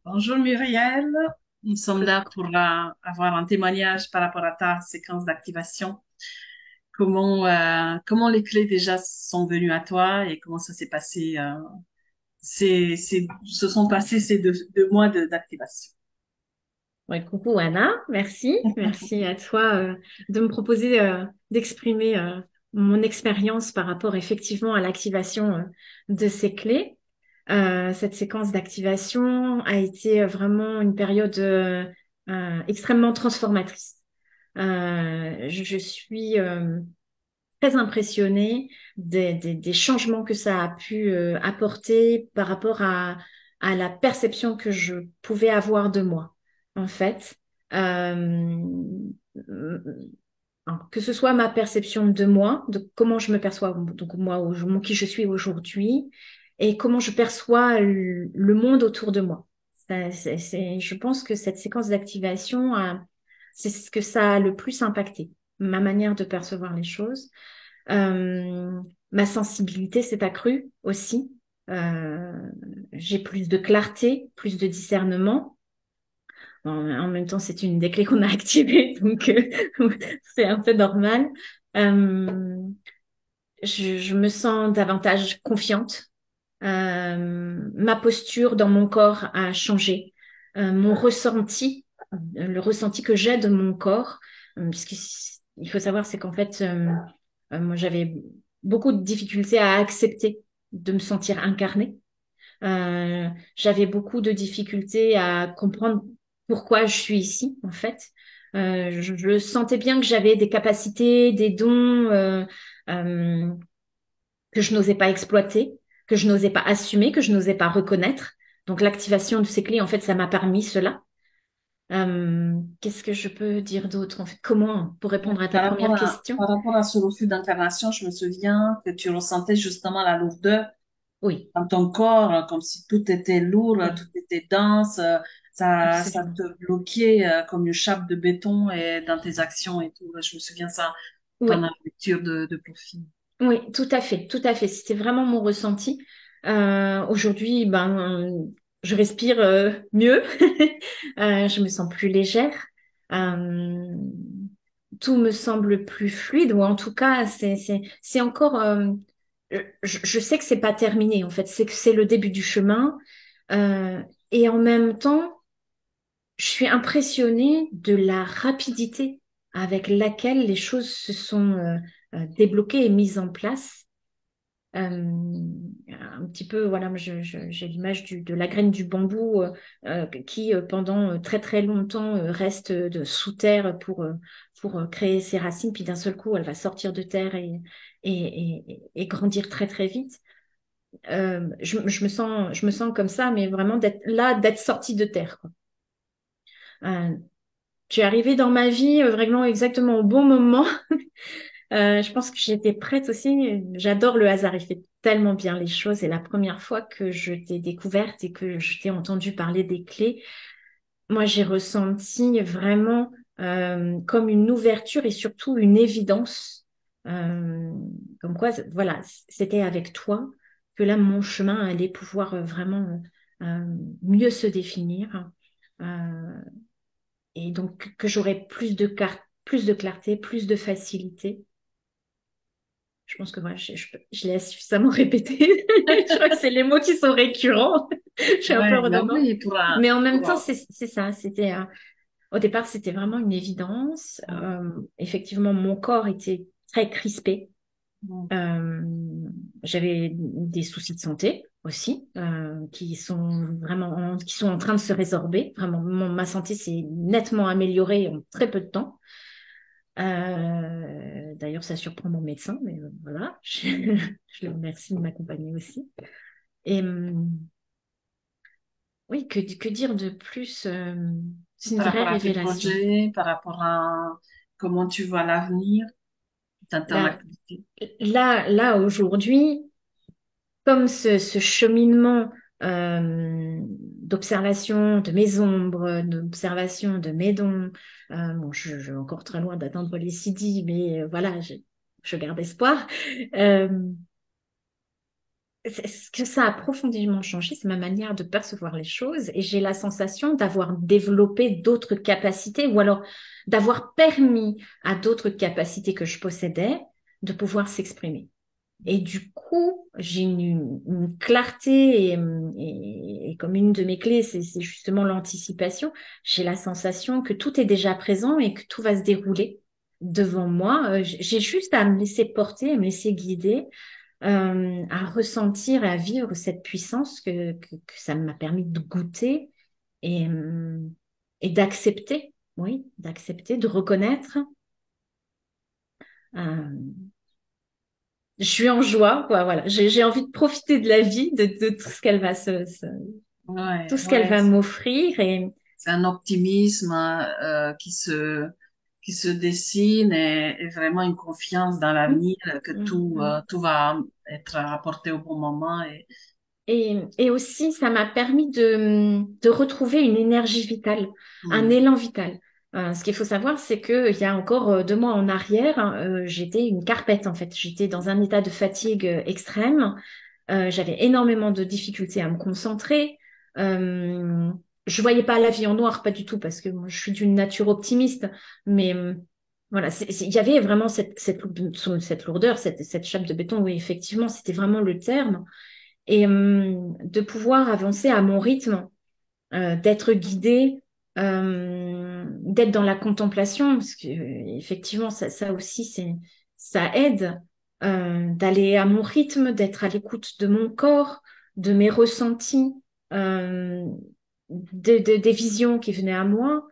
Bonjour Muriel, nous sommes là pour avoir un témoignage par rapport à ta séquence d'activation. Comment les clés déjà sont venues à toi et comment ça s'est passé, se sont passés ces deux mois d'activation. Ouais, coucou Anna, merci. Merci à toi de me proposer d'exprimer mon expérience par rapport effectivement à l'activation de ces clés. Cette séquence d'activation a été vraiment une période extrêmement transformatrice. Je suis très impressionnée des changements que ça a pu apporter par rapport à la perception que je pouvais avoir de moi, en fait. Euh, que ce soit ma perception de moi, de comment je me perçois, donc moi, qui je suis aujourd'hui, et comment je perçois le monde autour de moi. Je pense que cette séquence d'activation, c'est ce que ça a le plus impacté, ma manière de percevoir les choses. Euh, Ma sensibilité s'est accrue aussi. Euh, j'ai plus de clarté, plus de discernement. En même temps, c'est une des clés qu'on a activées, donc c'est un peu normal. Euh, je me sens davantage confiante. Ma posture dans mon corps a changé. Mon ressenti, le ressenti que j'ai de mon corps, parce qu'il faut savoir, c'est qu'en fait, moi, j'avais beaucoup de difficultés à accepter de me sentir incarnée. J'avais beaucoup de difficultés à comprendre pourquoi je suis ici, en fait. Je sentais bien que j'avais des capacités, des dons que je n'osais pas exploiter, que je n'osais pas assumer, que je n'osais pas reconnaître. Donc l'activation de ces clés, en fait, ça m'a permis cela. Qu'est-ce que je peux dire d'autre, en fait? Comment, pour répondre à ta première question? Par rapport à ce refus d'incarnation, je me souviens que tu ressentais justement la lourdeur Oui, dans ton corps, comme si tout était lourd, tout oui, était dense, ça absolument. te bloquait comme une chape de béton et dans tes actions et tout. Je me souviens ça dans la Oui, lecture de profil. oui, tout à fait, tout à fait. C'était vraiment mon ressenti. Aujourd'hui, je respire mieux. Je me sens plus légère. Euh, Tout me semble plus fluide, ou en tout cas, c'est encore. Je sais que c'est pas terminé. En fait, c'est que c'est le début du chemin. Euh, et en même temps, je suis impressionnée de la rapidité avec laquelle les choses se sont débloquées et mises en place. Un petit peu, voilà, moi, j'ai l'image de la graine du bambou qui, pendant très très longtemps, reste sous terre pour créer ses racines, puis d'un seul coup, elle va sortir de terre et grandir très très vite. Je me sens comme ça, mais vraiment d'être là, d'être sortie de terre, quoi. Euh, je suis arrivée dans ma vie vraiment exactement au bon moment. Je pense que j'étais prête aussi. J'adore le hasard. Il fait tellement bien les choses. Et la première fois que je t'ai découverte et que je t'ai entendu parler des clés, moi, j'ai ressenti vraiment comme une ouverture et surtout une évidence. Euh, Comme quoi, voilà, c'était avec toi que là, mon chemin allait pouvoir vraiment mieux se définir. Euh, et donc, que j'aurais plus de clarté, plus de facilité. Je pense que moi, je l'ai suffisamment répété. Je crois que c'est les mots qui sont récurrents. Je suis un peu Ouais, ben redondante. oui, Mais en même pour, temps, c'est ça. Au départ, c'était vraiment une évidence. Effectivement, mon corps était très crispé. Euh, J'avais des soucis de santé aussi, qui sont qui sont en train de se résorber. Vraiment, ma santé s'est nettement améliorée en très peu de temps. D'ailleurs, ça surprend mon médecin, mais voilà, je le remercie de m'accompagner aussi. Et oui, que dire de plus? C'est une par vraie rapport à tes révélation. projets, par rapport à comment tu vois l'avenir dans ton Là, activité. aujourd'hui, comme ce cheminement d'observation de mes ombres, d'observation de mes dons, bon, je suis encore très loin d'atteindre les CD, mais voilà, je garde espoir. Euh, ce que ça a profondément changé, c'est ma manière de percevoir les choses et j'ai la sensation d'avoir développé d'autres capacités ou alors d'avoir permis à d'autres capacités que je possédais de pouvoir s'exprimer. Et du coup, j'ai une clarté et comme une de mes clés, c'est justement l'anticipation. J'ai la sensation que tout est déjà présent et que tout va se dérouler devant moi. J'ai juste à me laisser porter, à me laisser guider, à ressentir et à vivre cette puissance que ça m'a permis de goûter et, et d'accepter, oui, d'accepter, de reconnaître. Euh, je suis en joie, quoi, voilà. J'ai envie de profiter de la vie, de tout ce qu'elle va tout Ouais, ce qu'elle ouais. va m'offrir C'est un optimisme qui se dessine et vraiment une confiance dans l'avenir que tout va être apporté au bon moment. et aussi ça m'a permis de retrouver une énergie vitale, un Hmm. élan vital. Ce qu'il faut savoir, c'est que il y a encore 2 mois en arrière, hein, j'étais une carpette en fait. J'étais dans un état de fatigue extrême. J'avais énormément de difficultés à me concentrer. Euh, je voyais pas la vie en noir, pas du tout, parce que moi, je suis d'une nature optimiste. Mais voilà, il y avait vraiment cette lourdeur, cette chape de béton. Oui, effectivement, c'était vraiment le terme. Et de pouvoir avancer à mon rythme, d'être guidée, d'être dans la contemplation, parce que effectivement, ça aussi, ça aide d'aller à mon rythme, d'être à l'écoute de mon corps, de mes ressentis, euh, des visions qui venaient à moi.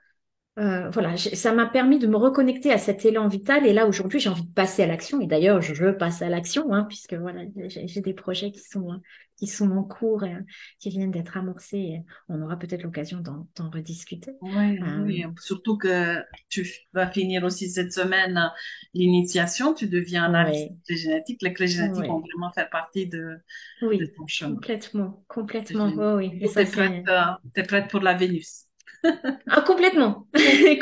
Voilà, ça m'a permis de me reconnecter à cet élan vital. Et là, aujourd'hui, j'ai envie de passer à l'action. Et d'ailleurs, je passe à l'action, hein, puisque voilà, j'ai des projets qui sont en cours et qui viennent d'être amorcés. Et on aura peut-être l'occasion d'en rediscuter. Oui, Euh, oui, surtout que tu vas finir aussi cette semaine l'initiation, tu deviens analyste ouais, de clé génétique. Les clés génétiques vont ouais, vraiment faire partie de oui, ton chemin. complètement, C'est complètement. génial. Ouais, oui. Du Et coup, ça, c'est t'es prête pour la Vénus. ah, complètement,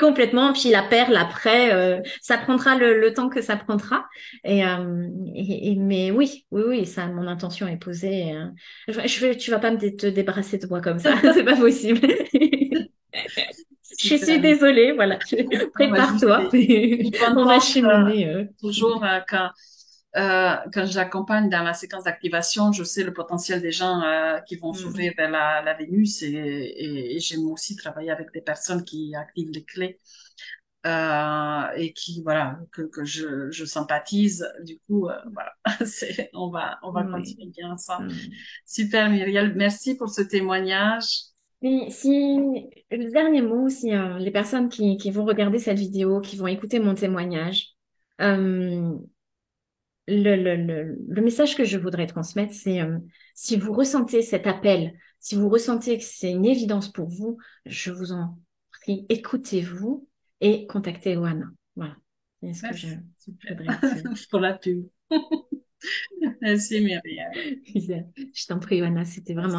complètement. Puis la perle après, ça prendra le temps que ça prendra. Mais oui, oui, oui, ça, mon intention est posée. Tu vas pas te débarrasser de moi comme ça, c'est pas possible. Je suis Super. désolée, voilà. Non, mais je Prépare-toi, suis je suis on va contente cheminer. toujours quand j'accompagne dans la séquence d'activation, je sais le potentiel des gens qui vont s'ouvrir Mm, vers la Vénus et j'aime aussi travailler avec des personnes qui activent les clés et qui voilà que je sympathise. Du coup, voilà, on va mm, oui. continuer bien ça. Mm. Super Myriel, merci pour ce témoignage. Le dernier mot, si les personnes qui vont regarder cette vidéo, qui vont écouter mon témoignage, euh, le message que je voudrais transmettre, c'est si vous ressentez cet appel, si vous ressentez que c'est une évidence pour vous, je vous en prie, écoutez-vous et contactez Oana. Voilà, c'est ce que Merci, je super voudrais dire. pour la pub. Merci Myriel. Je t'en prie, Oana, c'était vraiment